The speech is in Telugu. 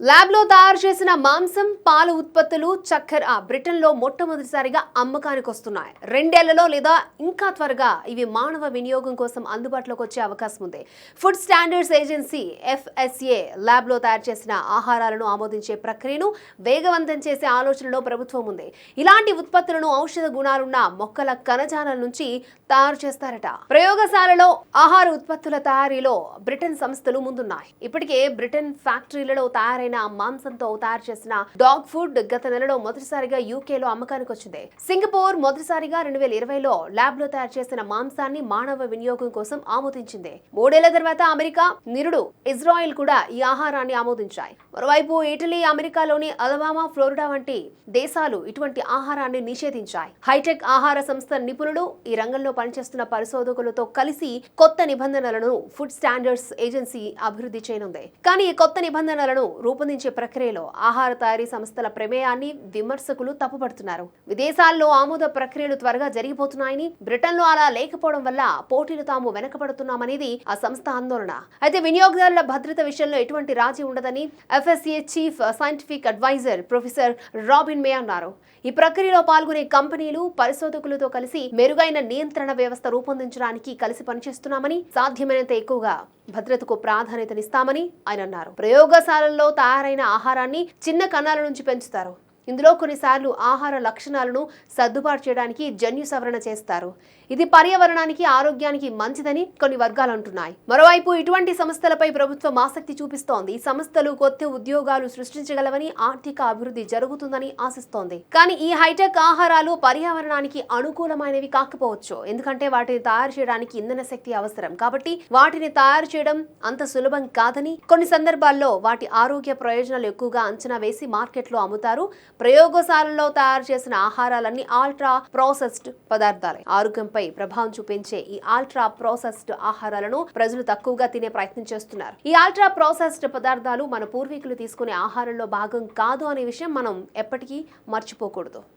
ల్యాబ్ లో తయారు చేసిన మాంసం, పాల ఉత్పత్తులు, చక్కెర బ్రిటన్లో మొట్టమొదటిసారిగా అమ్మకానికి వస్తున్నాయి. 2 ఏళ్లలో లేదా ఇంకా త్వరగా ఇవి మానవ వినియోగం కోసం అందుబాటులోకి వచ్చే అవకాశం ఉంది. Food standards agency FSA lab లో తయారు చేసిన ఆహారాలను ఆమోదించే ప్రక్రియను వేగవంతం చేసే ఆలోచనలో ప్రభుత్వం ఉంది. ఇలాంటి ఉత్పత్తులను ఔషధ గుణాలున్న మొక్కల కణజాలం నుంచి తయారు చేస్తారట. ప్రయోగశాలలో ఆహార ఉత్పత్తుల తయారీలో బ్రిటన్ సంస్థలు ముందున్నాయి. ఇప్పటికే బ్రిటన్ ఫ్యాక్టరీలలో తయారైన మాంసంతో తయారు చేసిన డాగ్ ఫుడ్ గత నెలలో మొదటిసారిగా యూకేలో అమ్మకానికి వచ్చింది. సింగపూర్ మొదటిసారిగా 2020లో ల్యాబ్ లో తయారు చేసిన మాంసాన్ని మానవ వినియోగం కోసం ఆమోదించింది. 3 ఏళ్ల తర్వాత అమెరికా, నిరుడు ఇజ్రాయెల్ కూడా ఈ ఆహారాన్ని ఆమోదించాయి. మరోవైపు ఇటలీ, అమెరికాలోని అలబామా, ఫ్లోరిడా వంటి దేశాలు ఇటువంటి ఆహారాన్ని నిషేధించాయి. హైటెక్ ఆహార సంస్థ నిపుణులు, ఈ రంగంలో పనిచేస్తున్న పరిశోధకులతో కలిసి కొత్త నిబంధనలను ఫుడ్ స్టాండర్డ్స్ ఏజెన్సీ అభివృద్ధి చేయనుంది. కానీ ఈ కొత్త నిబంధనలను రూపొందించే ప్రక్రియలో ఆహార తయారీ సంస్థల ప్రమేయాన్ని విమర్శకులు తప్పుపడుతున్నారు. విదేశాల్లో ఆమోద ప్రక్రియలు త్వరగా జరిగిపోతున్నాయని, బ్రిటన్లో అలా లేకపోవడం వల్ల పోటీలు తాము వెనకబడుతున్నామనేది ఆ సంస్థ ఆందోళన. అయితే వినియోగదారుల భద్రత విషయంలో ఎటువంటి రాజీ ఉండదని FSA chief scientific adviser professor Robin May అన్నారు. ఈ ప్రక్రియలో పాల్గొనే కంపెనీలు, పరిశోధకులతో కలిసి మెరుగైన నియంత్రణ వ్యవస్థ రూపొందించడానికి కలిసి పనిచేస్తున్నామని, సాధ్యమైనంత ఎక్కువగా భద్రతకు ప్రాధాన్యతనిస్తామని ఆయన అన్నారు. ప్రయోగశాలల్లో తయారైన ఆహారాన్ని చిన్న కణాల నుంచి పెంచుతారు. ఇందులో కొన్నిసార్లు ఆహార లక్షణాలను సర్దుబాటు చేయడానికి జన్యు సవరణ చేస్తారు. ఇది పర్యావరణానికి, ఆరోగ్యానికి మంచిదని కొన్ని వర్గాలు అంటున్నాయి. మరోవైపు ఇటువంటి సంస్థలపై ప్రభుత్వం ఆసక్తి చూపిస్తోంది. ఈ సంస్థలు కొత్త ఉద్యోగాలు సృష్టించగలవని, ఆర్థిక అభివృద్ధి జరుగుతుందని ఆశిస్తోంది. కానీ ఈ హైటెక్ ఆహారాలు పర్యావరణానికి అనుకూలమైనవి కాకపోవచ్చు. ఎందుకంటే వాటిని తయారు చేయడానికి ఇంధన శక్తి అవసరం. కాబట్టి వాటిని తయారు చేయడం అంత సులభం కాదని, కొన్ని సందర్భాల్లో వాటి ఆరోగ్య ప్రయోజనాలు ఎక్కువగా అంచనా వేసి మార్కెట్లో అమ్ముతారు. ప్రయోగశాలలో తయారు చేసిన ఆహారాలన్నీ అల్ట్రా ప్రాసెస్డ్ పదార్థాలే. ఆరోగ్యంపై ప్రభావం చూపించే ఈ అల్ట్రా ప్రాసెస్డ్ ఆహారాలను ప్రజలు తక్కువగా తినే ప్రయత్నం చేస్తున్నారు. ఈ అల్ట్రా ప్రాసెస్డ్ పదార్థాలు మన పూర్వీకులు తీసుకునే ఆహారంలో భాగం కాదు అనే విషయం మనం ఎప్పటికీ మర్చిపోకూడదు.